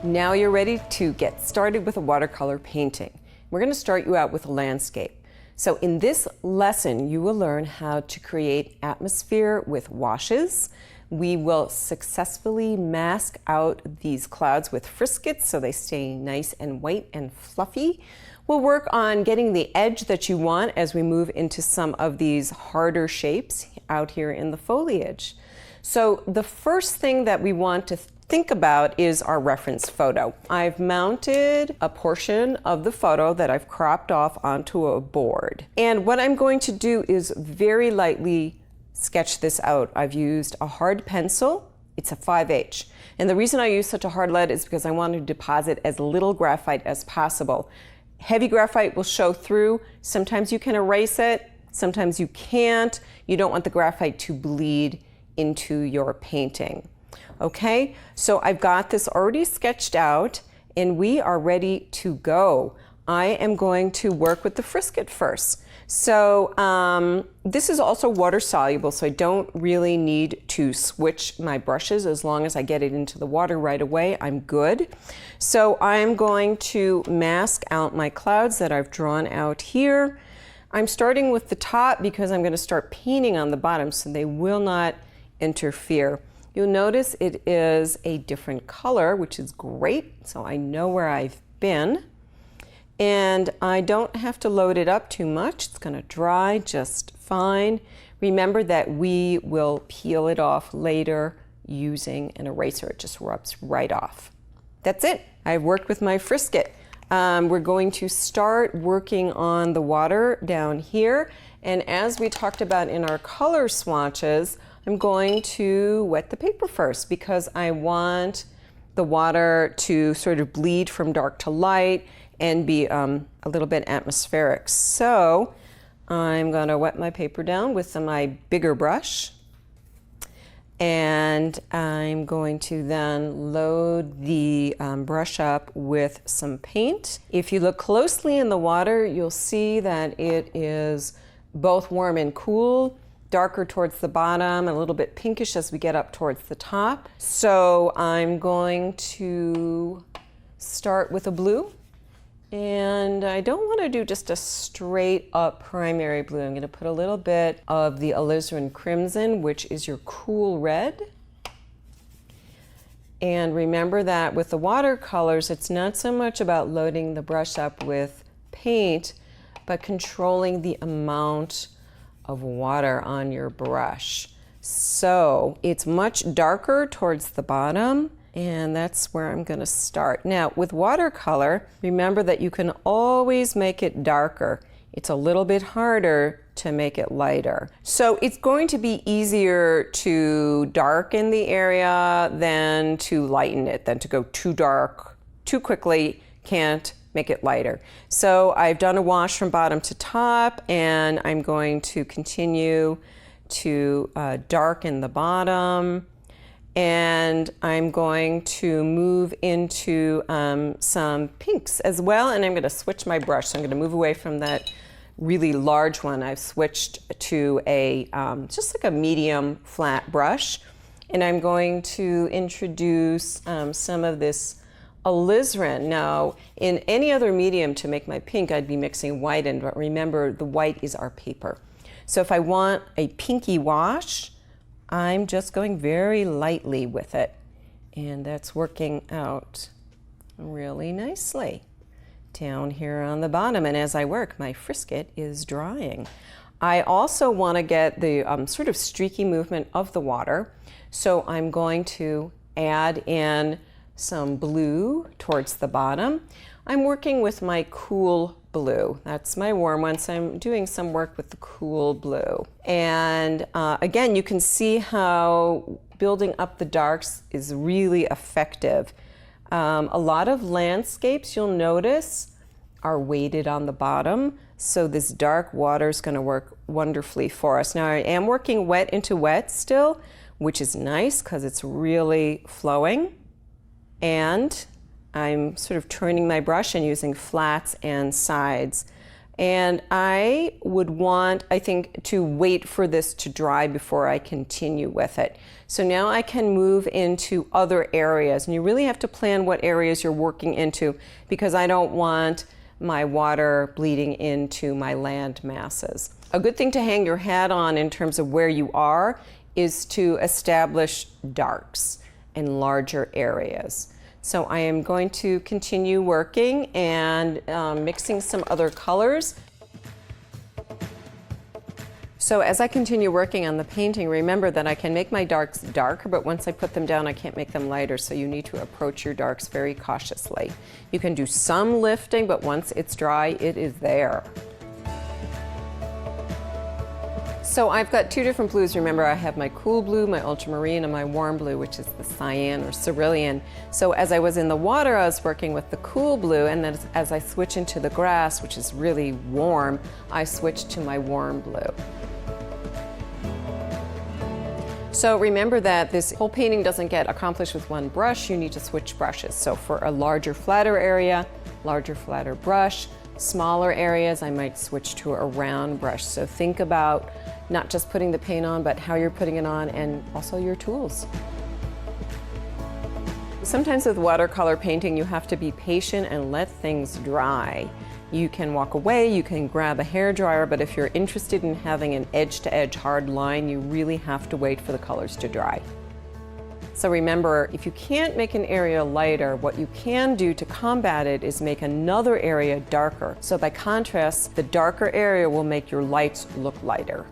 Now you're ready to get started with a watercolor painting. We're going to start you out with a landscape. So in this lesson, you will learn how to create atmosphere with washes. We will successfully mask out these clouds with Friscuits so they stay nice and white and fluffy. We'll work on getting the edge that you want as we move into some of these harder shapes out here in the foliage. So the first thing that we want to think about is our reference photo. I've mounted a portion of the photo that I've cropped off onto a board. And what I'm going to do is very lightly sketch this out. I've used a hard pencil. It's a 5H. And the reason I use such a hard lead is because I want to deposit as little graphite as possible. Heavy graphite will show through. Sometimes you can erase it, sometimes you can't. You don't want the graphite to bleed into your painting. Okay, so I've got this already sketched out and we are ready to go. I am going to work with the Friscut first. So this is also water soluble, so I don't really need to switch my brushes. As long as I get it into the water right away, I'm good. So I'm going to mask out my clouds that I've drawn out here. I'm starting with the top because I'm going to start painting on the bottom so they will not interfere. You'll notice it is a different color, which is great, so I know where I've been. And I don't have to load it up too much. It's going to dry just fine. Remember that we will peel it off later using an eraser. It just rubs right off. That's it. I've worked with my Friscut. We're going to start working on the water down here. And as we talked about in our color swatches, I'm going to wet the paper first because I want the water to sort of bleed from dark to light and be a little bit atmospheric. So I'm going to wet my paper down with my bigger brush. And I'm going to then load the brush up with some paint. If you look closely in the water, you'll see that it is both warm and cool. Darker towards the bottom, a little bit pinkish as we get up towards the top. So I'm going to start with a blue. And I don't want to do just a straight up primary blue. I'm going to put a little bit of the alizarin crimson, which is your cool red. And remember that with the watercolors, it's not so much about loading the brush up with paint, but controlling the amount of water on your brush. So it's much darker towards the bottom, and that's where I'm going to start. Now with watercolor, remember that you can always make it darker. It's a little bit harder to make it lighter. So it's going to be easier to darken the area than to lighten it, than to go too dark too quickly. Can't make it lighter. So I've done a wash from bottom to top, and I'm going to continue to darken the bottom, and I'm going to move into some pinks as well, and I'm going to switch my brush. So I'm going to move away from that really large one. I've switched to a just like a medium flat brush, and I'm going to introduce some of this alizarin. Now, in any other medium to make my pink, I'd be mixing white in, but remember, the white is our paper. So if I want a pinky wash, I'm just going very lightly with it. And that's working out really nicely down here on the bottom. And as I work, my Friscut is drying. I also want to get the sort of streaky movement of the water. So I'm going to add in some blue towards the bottom. I'm working with my cool blue. That's my warm one, so I'm doing some work with the cool blue. And again, you can see how building up the darks is really effective. A lot of landscapes, you'll notice, are weighted on the bottom, so this dark water is going to work wonderfully for us. Now I am working wet into wet still, which is nice because it's really flowing. And I'm sort of turning my brush and using flats and sides And I would want, I think, to wait for this to dry before I continue with it. So now I can move into other areas. And you really have to plan what areas you're working into, because I don't want my water bleeding into my land masses. A good thing to hang your hat on in terms of where you are is to establish darks in larger areas. So I am going to continue working and mixing some other colors. So as I continue working on the painting, remember that I can make my darks darker, but once I put them down, I can't make them lighter. So you need to approach your darks very cautiously. You can do some lifting, but once it's dry, it is there. So I've got two different blues. Remember, I have my cool blue, my ultramarine, and my warm blue, which is the cyan or cerulean. So as I was in the water, I was working with the cool blue, and then as I switch into the grass, which is really warm, I switch to my warm blue. So remember that this whole painting doesn't get accomplished with one brush. You need to switch brushes. So for a larger, flatter area, larger, flatter brush. Smaller areas, I might switch to a round brush. So think about not just putting the paint on, but how you're putting it on, and also your tools. Sometimes with watercolor painting, you have to be patient and let things dry. You can walk away, you can grab a hairdryer, but if you're interested in having an edge-to-edge hard line, you really have to wait for the colors to dry. So remember, if you can't make an area lighter, what you can do to combat it is make another area darker. So by contrast, the darker area will make your lights look lighter.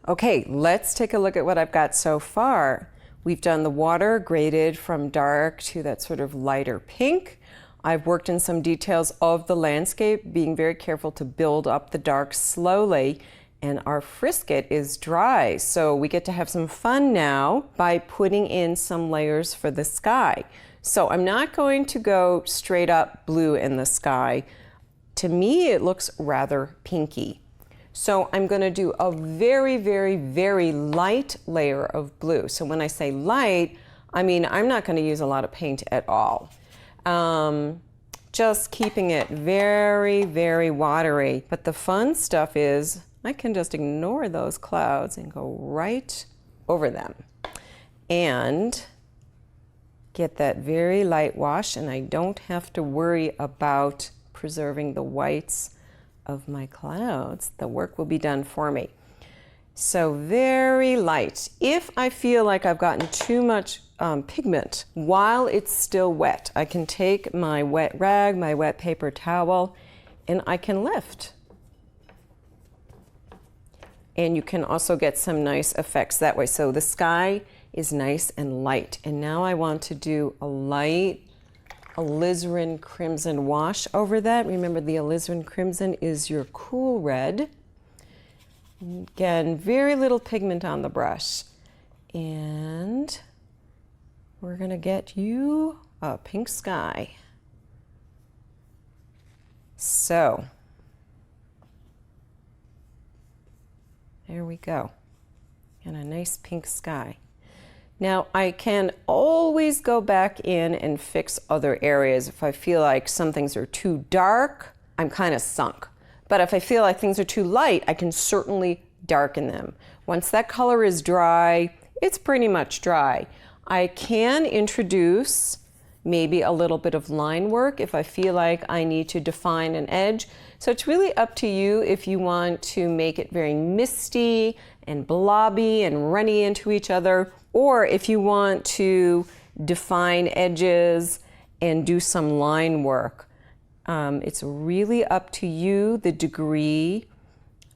Okay, let's take a look at what I've got so far. We've done the water graded from dark to that sort of lighter pink. I've worked in some details of the landscape, being very careful to build up the dark slowly. And our frisket is dry, so we get to have some fun now by putting in some layers for the sky. So I'm not going to go straight up blue in the sky. To me, it looks rather pinky. So I'm going to do a very, very, very light layer of blue. So when I say light, I mean I'm not going to use a lot of paint at all. Just keeping it very, very watery. But the fun stuff is I can just ignore those clouds and go right over them and get that very light wash, and I don't have to worry about preserving the whites of my clouds. The work will be done for me. So very light. If I feel like I've gotten too much pigment while it's still wet, I can take my wet rag, my wet paper towel, and I can lift. And you can also get some nice effects that way. So the sky is nice and light. And now I want to do a light alizarin crimson wash over that. Remember, the alizarin crimson is your cool red. Again, very little pigment on the brush. And we're gonna get you a pink sky. So, there we go, and a nice pink sky. Now I can always go back in and fix other areas. If I feel like some things are too dark, I'm kind of sunk. But if I feel like things are too light, I can certainly darken them. Once that color is dry, it's pretty much dry. I can introduce maybe a little bit of line work if I feel like I need to define an edge. So it's really up to you if you want to make it very misty and blobby and runny into each other, or if you want to define edges and do some line work. It's really up to you the degree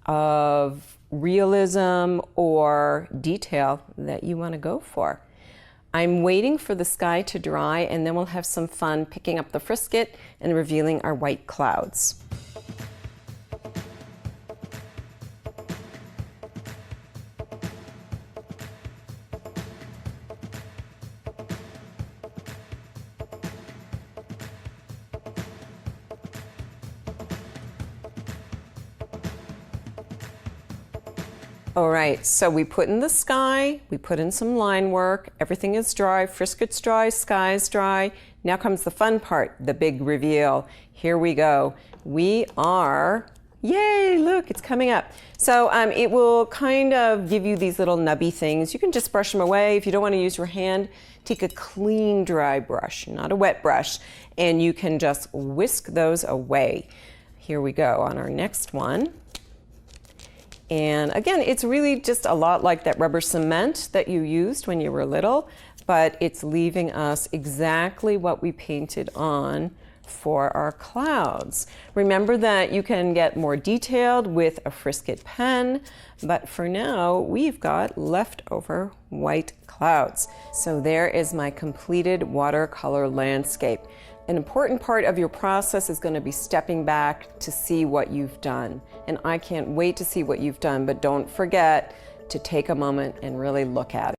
of realism or detail that you want to go for. I'm waiting for the sky to dry, and then we'll have some fun picking up the frisket and revealing our white clouds. All right, so we put in the sky, we put in some line work, everything is dry, frisket's dry, sky's dry. Now comes the fun part, the big reveal. Here we go. we are, yay, look, it's coming up. So it will kind of give you these little nubby things. You can just brush them away. If you don't want to use your hand, take a clean, dry brush, not a wet brush, and you can just whisk those away. Here we go on our next one. And again, it's really just a lot like that rubber cement that you used when you were little, but it's leaving us exactly what we painted on for our clouds. Remember that you can get more detailed with a Frisket pen, but for now we've got leftover white clouds. So there is my completed watercolor landscape. An important part of your process is going to be stepping back to see what you've done. And I can't wait to see what you've done, but don't forget to take a moment and really look at it.